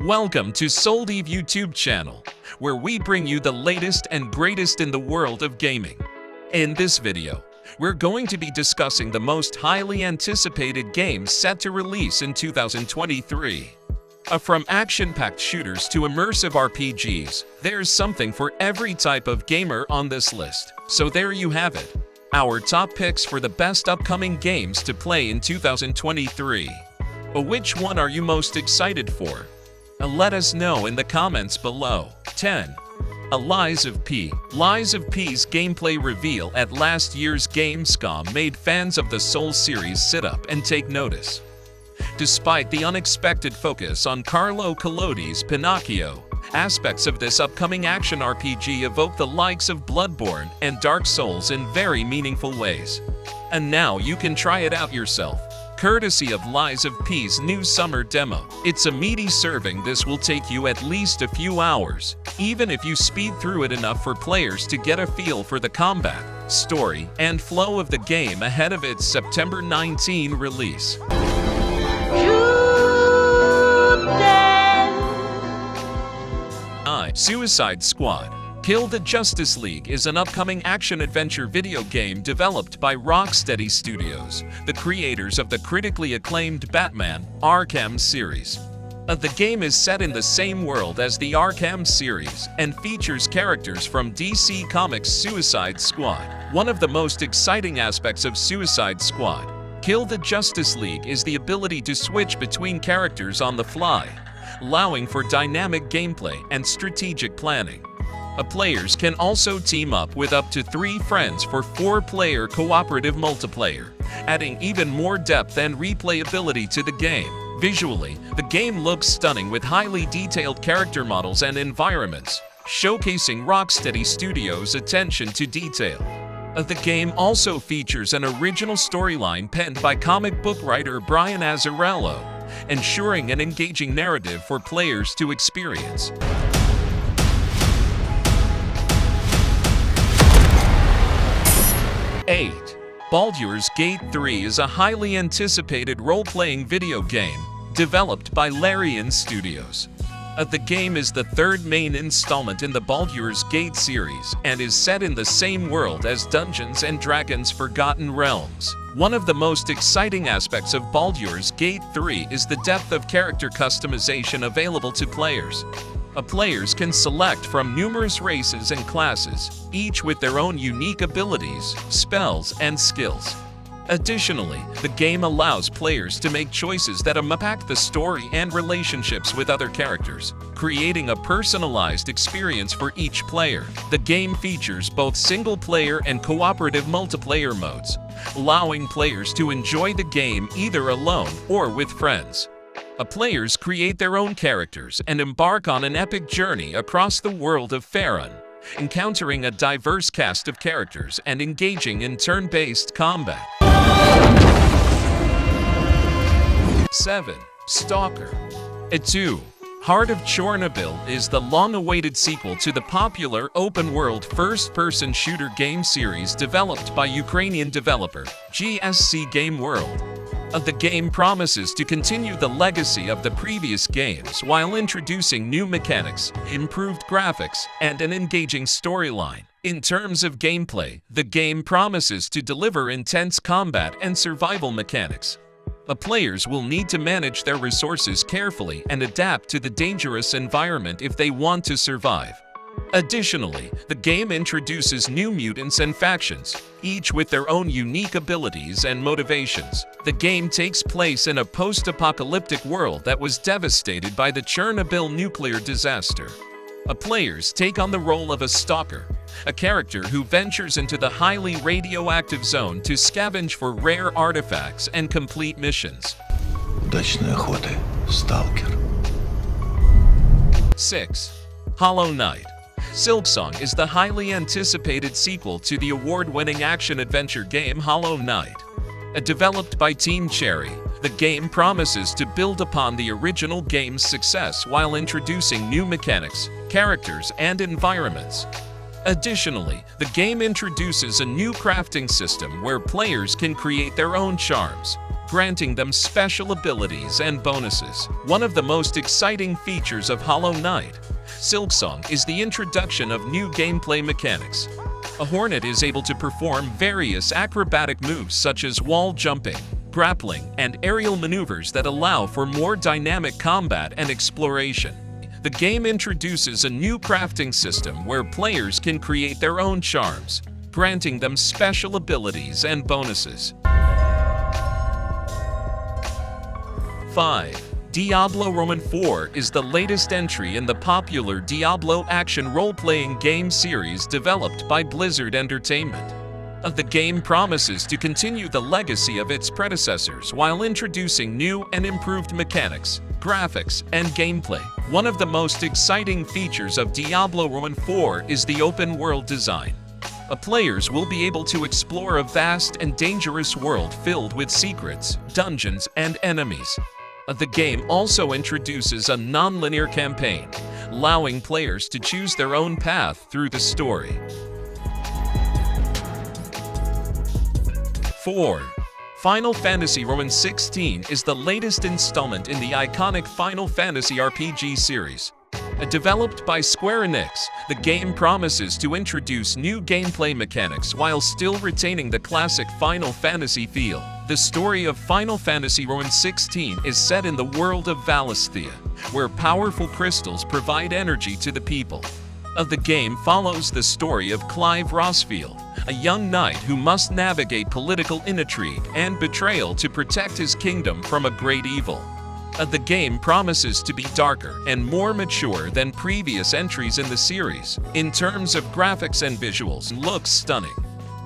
Welcome to SolDev YouTube channel, where we bring you the latest and greatest in the world of gaming. In this video, we're going to be discussing the most highly anticipated games set to release in 2023. From action-packed shooters to immersive RPGs, there's something for every type of gamer on this list. So there you have it, our top picks for the best upcoming games to play in 2023. Which one are you most excited for? Let us know in the comments below. 10. Lies of P. Lies of P's gameplay reveal at last year's Gamescom made fans of the Souls series sit up and take notice. Despite the unexpected focus on Carlo Collodi's Pinocchio, aspects of this upcoming action RPG evoke the likes of Bloodborne and Dark Souls in very meaningful ways. And now you can try it out yourself, courtesy of Lies of P's new summer demo. It's a meaty serving. This will take you at least a few hours, even if you speed through it enough for players to get a feel for the combat, story, and flow of the game ahead of its September 19 release. Suicide Squad. Kill the Justice League is an upcoming action-adventure video game developed by Rocksteady Studios, the creators of the critically acclaimed Batman Arkham series. The game is set in the same world as the Arkham series and features characters from DC Comics' Suicide Squad. One of the most exciting aspects of Suicide Squad, Kill the Justice League, is the ability to switch between characters on the fly, allowing for dynamic gameplay and strategic planning. Players can also team up with up to 3 friends for 4-player cooperative multiplayer, adding even more depth and replayability to the game. Visually, the game looks stunning with highly detailed character models and environments, showcasing Rocksteady Studios' attention to detail. The game also features an original storyline penned by comic book writer Brian Azzarello, ensuring an engaging narrative for players to experience. 8. Baldur's Gate 3 is a highly anticipated role-playing video game developed by Larian Studios. The game is the third main installment in the Baldur's Gate series and is set in the same world as Dungeons & Dragons: Forgotten Realms. One of the most exciting aspects of Baldur's Gate 3 is the depth of character customization available to players. Players can select from numerous races and classes, each with their own unique abilities, spells, and skills. Additionally, the game allows players to make choices that impact the story and relationships with other characters, creating a personalized experience for each player. The game features both single-player and cooperative multiplayer modes, allowing players to enjoy the game either alone or with friends. Players create their own characters and embark on an epic journey across the world of Faerun, encountering a diverse cast of characters and engaging in turn-based combat. 7. Stalker. 2. Heart of Chernobyl is the long-awaited sequel to the popular open-world first-person shooter game series developed by Ukrainian developer GSC Game World. The game promises to continue the legacy of the previous games while introducing new mechanics, improved graphics, and an engaging storyline. In terms of gameplay, the game promises to deliver intense combat and survival mechanics. Players will need to manage their resources carefully and adapt to the dangerous environment if they want to survive. Additionally, the game introduces new mutants and factions, each with their own unique abilities and motivations. The game takes place in a post-apocalyptic world that was devastated by the Chernobyl nuclear disaster. Players take on the role of a stalker, a character who ventures into the highly radioactive zone to scavenge for rare artifacts and complete missions. Удачной охоты, Stalker. 6. Hollow Knight. SILKSONG is the highly anticipated sequel to the award-winning action-adventure game Hollow Knight. Developed by Team Cherry, the game promises to build upon the original game's success while introducing new mechanics, characters, and environments. Additionally, the game introduces a new crafting system where players can create their own charms, granting them special abilities and bonuses. One of the most exciting features of Hollow Knight, SILKSONG, is the introduction of new gameplay mechanics. A hornet is able to perform various acrobatic moves such as wall jumping, grappling, and aerial maneuvers that allow for more dynamic combat and exploration. The game introduces a new crafting system where players can create their own charms, granting them special abilities and bonuses. 5. Diablo Roman 4 is the latest entry in the popular Diablo action role-playing game series developed by Blizzard Entertainment. The game promises to continue the legacy of its predecessors while introducing new and improved mechanics, graphics, and gameplay. One of the most exciting features of Diablo Roman 4 is the open-world design. Players will be able to explore a vast and dangerous world filled with secrets, dungeons, and enemies. The game also introduces a non-linear campaign, allowing players to choose their own path through the story. 4. Final Fantasy Roman 16 is the latest installment in the iconic Final Fantasy RPG series. Developed by Square Enix, the game promises to introduce new gameplay mechanics while still retaining the classic Final Fantasy feel. The story of Final Fantasy Roman 16 is set in the world of Valisthea, where powerful crystals provide energy to the people. The game follows the story of Clive Rossfield, a young knight who must navigate political intrigue and betrayal to protect his kingdom from a great evil. The game promises to be darker and more mature than previous entries in the series. In terms of graphics and visuals, it looks stunning.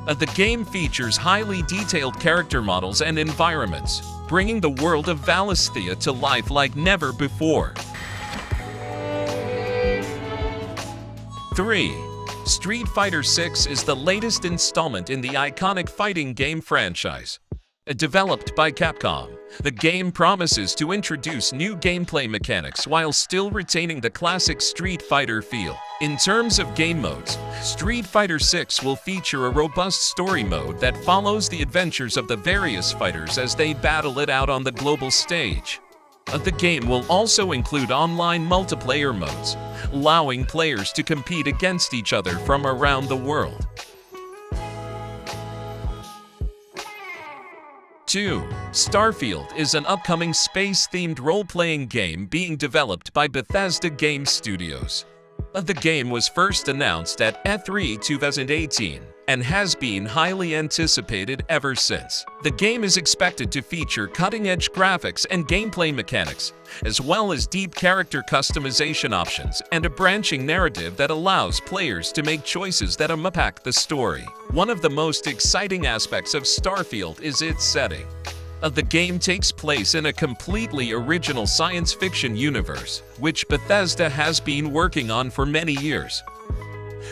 The game features highly detailed character models and environments, bringing the world of Valisthea to life like never before. 3. Street Fighter VI is the latest installment in the iconic fighting game franchise. Developed by Capcom, the game promises to introduce new gameplay mechanics while still retaining the classic Street Fighter feel. In terms of game modes, Street Fighter VI will feature a robust story mode that follows the adventures of the various fighters as they battle it out on the global stage. The game will also include online multiplayer modes, allowing players to compete against each other from around the world. 2. Starfield is an upcoming space-themed role-playing game being developed by Bethesda Game Studios. The game was first announced at E3 2018 and has been highly anticipated ever since. The game is expected to feature cutting-edge graphics and gameplay mechanics, as well as deep character customization options and a branching narrative that allows players to make choices that unpack the story. One of the most exciting aspects of Starfield is its setting. The game takes place in a completely original science fiction universe, which Bethesda has been working on for many years.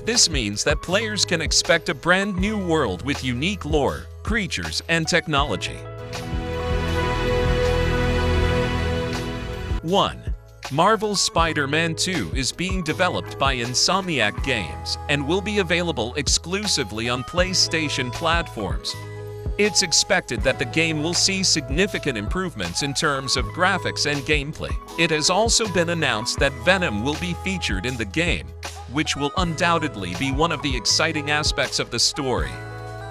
This means that players can expect a brand new world with unique lore, creatures, and technology. 1. Marvel's Spider-Man 2 is being developed by Insomniac Games and will be available exclusively on PlayStation platforms. It's expected that the game will see significant improvements in terms of graphics and gameplay. It has also been announced that Venom will be featured in the game, which will undoubtedly be one of the exciting aspects of the story.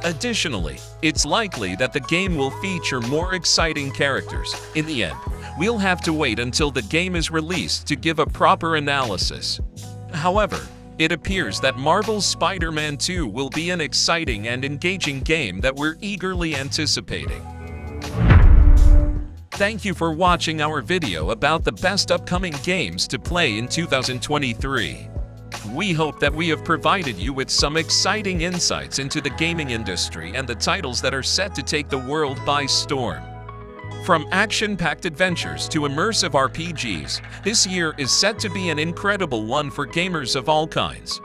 Additionally, it's likely that the game will feature more exciting characters. In the end, we'll have to wait until the game is released to give a proper analysis. However, it appears that Marvel's Spider-Man 2 will be an exciting and engaging game that we're eagerly anticipating. Thank you for watching our video about the best upcoming games to play in 2023. We hope that we have provided you with some exciting insights into the gaming industry and the titles that are set to take the world by storm. From action-packed adventures to immersive RPGs, this year is set to be an incredible one for gamers of all kinds.